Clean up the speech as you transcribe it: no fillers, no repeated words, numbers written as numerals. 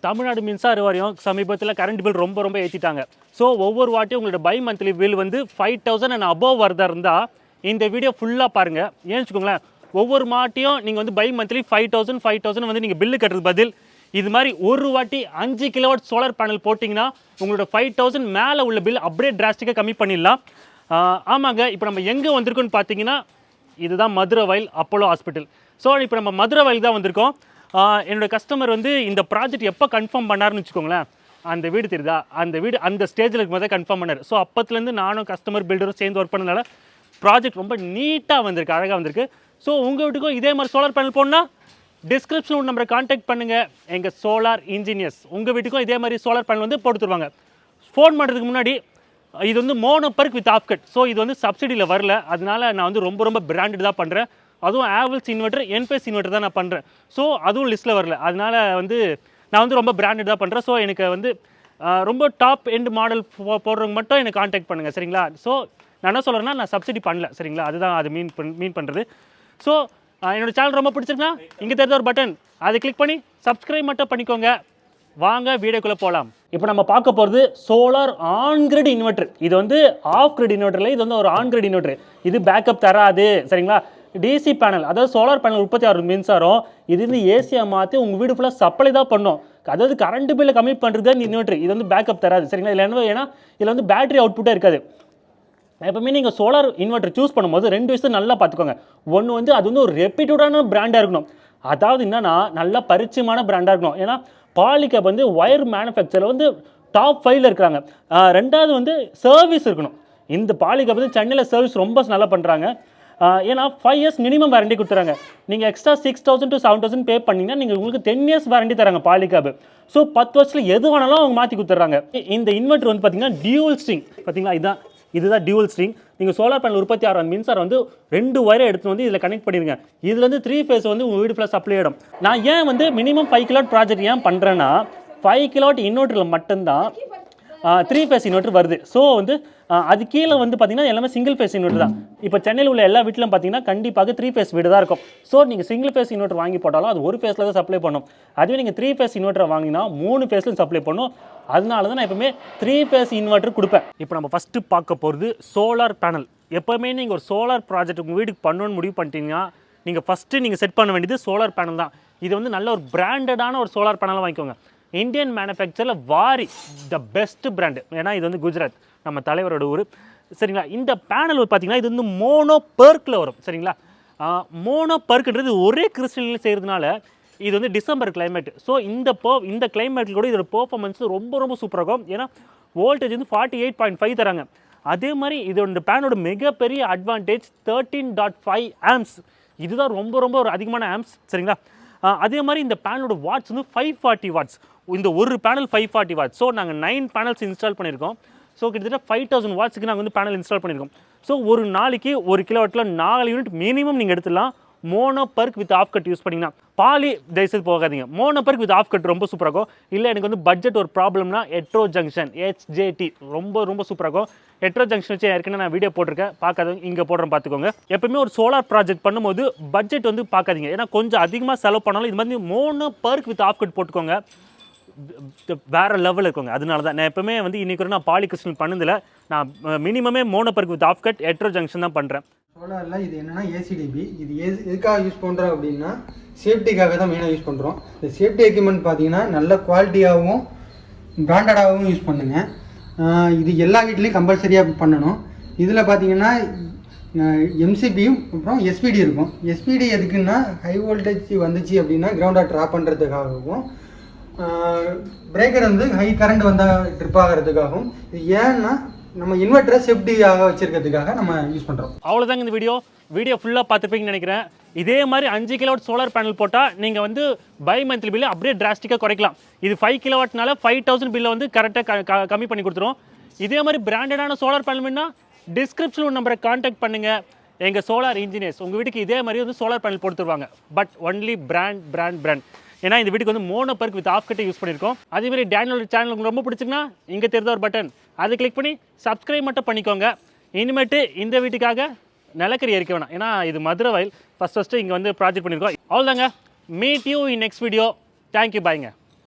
தமிழ்நாடு மின்சார வாரியம் சமீபத்தில் கரண்ட் பில் ரொம்ப ஏற்றிட்டாங்க. ஸோ ஒவ்வொரு வாட்டியும் உங்களோட பை மந்த்லி பில் வந்து 5000 அண்ட் அபோவ் வரதா இருந்தால் இந்த வீடியோ ஃபுல்லாக பாருங்கள். ஏன்னு வச்சுக்கோங்களேன், ஒவ்வொரு மாட்டியும் நீங்கள் வந்து பை மந்த்லி 5000 வந்து நீங்கள் பில்லு கட்டுறது பதில் இது மாதிரி ஒரு வாட்டி 5 கிலோவாட் சோலார் பேனல் போட்டிங்கன்னா உங்களோட 5000 மேலே உள்ள பில் அப்படியே டிராஸ்டிக்காக கம்மி பண்ணிடலாம். ஆமாங்க, இப்போ நம்ம எங்கே வந்திருக்கோன்னு பார்த்தீங்கன்னா இதுதான் மதுரை வயல் அப்போலோ ஹாஸ்பிட்டல். ஸோ இப்போ நம்ம மதுரை வயல் தான் வந்திருக்கோம். என்னோடய கஸ்டமர் வந்து இந்த ப்ராஜெக்ட் எப்போ கன்ஃபார்ம் பண்ணாருன்னு வச்சுக்கோங்களேன், அந்த வீடு தெரியுதா, அந்த வீடு அந்த ஸ்டேஜில் இருக்கும் போதே கன்ஃபார்ம் பண்ணார். ஸோ அப்போத்துலேருந்து நானும் கஸ்டமர் பில்டரும் சேர்ந்து ஒர்க் பண்ணனால ப்ராஜெக்ட் ரொம்ப நீட்டாக வந்திருக்கு, அழகாக வந்திருக்கு. ஸோ உங்கள் வீட்டுக்கும் இதே மாதிரி சோலார் பேனல் போடணும்னா டிஸ்கிரிப்ஷனில் நம்பரை கான்டாக்ட் பண்ணுங்கள். எங்கள் சோலார் இன்ஜினியர்ஸ் உங்கள் வீட்டுக்கும் இதே மாதிரி சோலார் பேனல் வந்து போட்டு தருவாங்க. ஃபோன் பண்ணுறதுக்கு முன்னாடி இது வந்து mono PERC with half cut. So இது வந்து சப்சிடியில் வரல, அதனால நான் வந்து ரொம்ப பிராண்டட் தான் பண்ணுறேன். அதுவும் ஆவல்ஸ் இன்வெர்டர் என்பேஸ் இன்வெர்டர் தான் நான் பண்ணுறேன். ஸோ அதுவும் லிஸ்ட்டில் வரல, அதனால் வந்து நான் வந்து ரொம்ப பிராண்டட் தான் பண்ணுறேன். ஸோ எனக்கு வந்து ரொம்ப டாப் எண்ட் மாடல் போடுறவங்க மட்டும் எனக்கு கான்டாக்ட் பண்ணுங்கள், சரிங்களா? ஸோ நான் என்ன சொல்கிறேன்னா, நான் சப்சிடி பண்ணல, சரிங்களா? அதுதான் அது மீன் பண்ணுறது. ஸோ என்னோடய சேனல் ரொம்ப பிடிச்சிருக்குன்னா இங்கே தெரிஞ்ச ஒரு பட்டன் அதை கிளிக் பண்ணி சப்ஸ்கிரைப் மட்டும் பண்ணிக்கோங்க. வாங்க வீடியோக்குள்ளே போகலாம். இப்போ நம்ம பார்க்க போகிறது சோலார் ஆன் கிரிட் இன்வெர்டர். இது வந்து ஆஃப் கிரிட் இன்வெர்டரில் இது வந்து ஒரு ஆன் கிரிட் இன்வெர்டர். இது பேக்கப் தராது, சரிங்களா? டிசி பேனல், அதாவது சோலார் பேனல் உற்பத்தி ஆகிற மின்சாரம் இது வந்து ஏசியாக மாற்றி உங்கள் வீடு ஃபுல்லாக சப்ளை தான் பண்ணும். அதாவது கரண்ட் பில்லை கம்மி பண்ணுறது இந்த இன்வெர்டர். இது வந்து பேக்கப் தராது, சரிங்களா? இல்லை என்ன, ஏன்னா இதில் வந்து பேட்டரி அவுட்புட்டே இருக்காது. எப்பவுமே நீங்கள் சோலார் இன்வெர்டர் சூஸ் பண்ணும்போது 2 விஷயத்தை நல்லா பார்த்துக்கோங்க. ஒன்று வந்து அது வந்து ஒரு ரெப்யூட்டடான பிராண்டாக இருக்கணும். அதாவது என்னன்னா நல்ல பரிச்சயமான பிராண்டாக இருக்கணும். ஏன்னா PolyCab வந்து ஒயர் மேனுஃபேக்சரில் வந்து டாப் 5ல் இருக்கிறாங்க. ரெண்டாவது வந்து சர்வீஸ் இருக்கணும். இந்த PolyCab வந்து சென்னையில் சர்வீஸ் ரொம்ப நல்லா பண்ணுறாங்க. ஏன்னா 5 years மினிமம் வாரண்டி கொடுத்துறாங்க. நீங்கள் எக்ஸ்ட்ரா 6000 to 7000 பே பண்ணிங்கன்னா நீங்கள் உங்களுக்கு 10 years வாரண்டி தராங்க PolyCab. ஸோ 10 வருஷத்தில் எது வேணாலும் அவங்க மாற்றி கொடுத்துட்றாங்க. இந்த இன்வெர்டர் வந்து பார்த்தீங்கன்னா டியூவல் ஸ்ட்ரிங், பார்த்தீங்களா? இதுதான் டியூவல் ஸ்ட்ரிங். நீங்கள் சோலார் பேனல் உற்பத்தி ஆகிற மின்சாரம் வந்து 2 ஒயரை எடுத்து வந்து இதில் கனெக்ட் பண்ணிடுங்க. இதுலேருந்து 3 phase வந்து உங்கள் வீடு ஃபுல்லாக சப்ளை ஆகிடும். நான் ஏன் வந்து மினிமம் 5 கிலோவாட் ப்ராஜெக்ட் ஏன் பண்ணுறேன்னா 5 கிலோவாட் இன்வெர்ட்டரில் மட்டும்தான் 3 phase இன்வெர்ட்டர் வருது. ஸோ வந்து அது கீழே வந்து பார்த்தீங்கன்னா எல்லாமே சிங்கிள் ஃபேஸ் இன்வெர்ட்டர் தான். இப்போ சென்னையில் உள்ள எல்லா வீட்டிலும் பார்த்தீங்கன்னா கண்டிப்பாக 3 phase வீடு தான் இருக்கும். ஸோ நீங்கள் சிங்கிள் ஃபேஸ் இன்வெர்ட்டர் வாங்கி போட்டாலும் அது ஒரு ஃபேஸில் தான் சப்ளை பண்ணும். அதுவே நீங்கள் 3 phase இன்வெர்ட்டரை வாங்கினா 3 ஃபேஸ்லையும் சப்ளை பண்ணும். அதனால தான் நான் எப்பவுமே 3 phase இன்வெர்ட்டர் கொடுப்பேன். இப்போ நம்ம ஃபஸ்ட்டு பார்க்க போகிறது சோலார் பேனல். எப்போவுமே நீங்கள் ஒரு சோலார் ப்ராஜெக்ட் உங்கள் வீட்டுக்கு பண்ணணும்னு முடிவு பண்ணிட்டீங்கன்னா நீங்கள் ஃபஸ்ட்டு நீங்கள் செட் பண்ண வேண்டியது சோலார் பேனல் தான். இது வந்து நல்ல ஒரு பிராண்டடான ஒரு சோலார் பேனலாக வாங்கிக்கோங்க. இந்தியன் மேனுஃபேக்சரில் வாரி த பெஸ்ட் பிராண்டு. ஏன்னா இது வந்து குஜராத், நம்ம தலைவரோட ஊர், சரிங்களா? இந்த பேனல் பார்த்தீங்கன்னா இது வந்து மோனோ பெர்க்கில் வரும், சரிங்களா? மோனோ பெர்க்ன்றது ஒரே கிறிஸ்டலில் செய்கிறதுனால இது வந்து டிசம்பர் கிளைமேட். ஸோ இந்த கிளைமேட்டில் கூட இதோட பெர்ஃபார்மன்ஸ் ரொம்ப சூப்பராக இருக்கும். ஏன்னா வோல்டேஜ் வந்து 48.5 தராங்க. அதே மாதிரி இதோட பேனோட மிகப்பெரிய அட்வான்டேஜ் 13.5 ஆம்ஸ். இதுதான் ரொம்ப ஒரு அதிகமான ஆம்ஸ், சரிங்களா? அதே மாதிரி இந்த பேனலோட வாட்ஸ் வந்து 540 வாட்ஸ். இந்த ஒரு பேனல் 540 வாட்ஸ். ஸோ நாங்கள் 9 பேனல்ஸ் இன்ஸ்டால் பண்ணியிருக்கோம். ஸோ கிட்டத்தட்ட 5000 வாட்ஸுக்கு நாங்கள் வந்து பேனல் இன்ஸ்டால் பண்ணியிருக்கோம். ஸோ ஒரு நாளைக்கு 1 கிலோவாட்டில் 4 யூனிட் மினிமம் நீங்கள் எடுத்துடலாம். Mono PERC with half cut use பண்ணிங்கன்னா. பாலி தயவுசெய்து போகாதீங்க. Mono PERC with half cut ரொம்ப சூப்பராக இருக்கும். இல்லை எனக்கு வந்து பட்ஜெட் ஒரு ப்ராப்ளம்னா எட்ரோ ஜங்ஷன் HJT ரொம்ப சூப்பராக இருக்கும். எட்ரோ ஜங்ஷன் வச்சு ஏற்கனவே நான் வீடியோ போட்டிருக்கேன், பார்க்காதவங்க இங்கே போடுறேன் பார்த்துக்கோங்க. எப்பவுமே ஒரு சோலார் ப்ராஜெக்ட் பண்ணும்போது பட்ஜெட் வந்து பார்க்காதீங்க. ஏன்னா கொஞ்சம் அதிகமாக செலவு பண்ணாலும் இது மாதிரி mono PERC with half cut போட்டுக்கோங்க, வேறு லெவலில் இருக்குங்க. அதனால தான் நான் எப்பவுமே வந்து இன்றைக்கி நான் பாலிகிறிஸ்டல் பண்ணதில்லை. நான் மினிமமே mono PERC with half cut heterojunction தான் பண்ணுறேன். சோலாரில் இது என்னென்னா ஏசிடிபி. இது எதுக்காக யூஸ் பண்ணுறோம் அப்படின்னா சேஃப்டிக்காக தான் மெயினாக யூஸ் பண்ணுறோம். இந்த சேஃப்டி எக்யூப்மெண்ட் பார்த்தீங்கன்னா நல்ல குவாலிட்டியாகவும் பிராண்டடாகவும் யூஸ் பண்ணுங்கள். இது எல்லா வீட்லேயும் கம்பல்சரியாக பண்ணணும். இதில் பார்த்தீங்கன்னா எம்சிபியும் அப்புறம் எஸ்பிடி இருக்கும். எஸ்பிடி எதுக்குன்னா ஹை வோல்டேஜ் வந்துச்சு அப்படின்னா கிரவுண்டை ட்ராப் பண்ணுறதுக்காகவும், பிரேக்கர் வந்து ஹை கரண்ட் வந்தால் ட்ரிப் ஆகிறதுக்காகவும், இது ஏன்னா நம்ம இன்வெர்ட்டரை சேஃப்டியாக வச்சிருக்கிறதுக்காக நம்ம யூஸ் பண்ணுறோம். அவ்வளோதாங்க இந்த வீடியோ ஃபுல்லாக பார்த்துப்பீங்கன்னு நினைக்கிறேன். இதே மாதிரி 5 கிலோவாட் சோலார் பேனல் போட்டால் நீங்கள் வந்து பை மந்த்லி பில்லை அப்படியே டிராஸ்டிக்காக குறைக்கலாம். இது 5 கிலோவாட்னால 5000 பில்லை வந்து கரெக்டாக கம்மி பண்ணி கொடுத்துரும். இதே மாதிரி பிராண்டடான சோலார் பேனல் வேணும்னா டிஸ்கிரிப்ஷனில் நம்பரை கான்டாக்ட் பண்ணுங்கள். எங்கள் சோலார் இன்ஜினியர்ஸ் உங்கள் வீட்டுக்கு இதே மாதிரி வந்து சோலார் பேனல் போட்டுருவாங்க. But only brand. ஏன்னா இந்த வீட்டுக்கு வந்து மோனோ பெர்க் வித் ஆஃப் கட்டை யூஸ் பண்ணியிருக்கோம். அதேமாதிரி டேனியலோட சேனல் உங்களுக்கு ரொம்ப பிடிச்சிங்கன்னா இங்கே தெரிஞ்ச ஒரு பட்டன் அதை கிளிக் பண்ணி சப்ஸ்கிரைப் மட்டும் பண்ணிக்கோங்க. இனிமேட்டு இந்த வீட்டுக்காக நிலக்கரி எரிக்க வேணாம். ஏன்னா இது மதுரை வயல் ஃபஸ்ட்டு இங்கே வந்து ப்ராஜெக்ட் பண்ணியிருக்கோம். அவ்வளோதாங்க. Meet you in next video. Thank you, பாய்ங்க.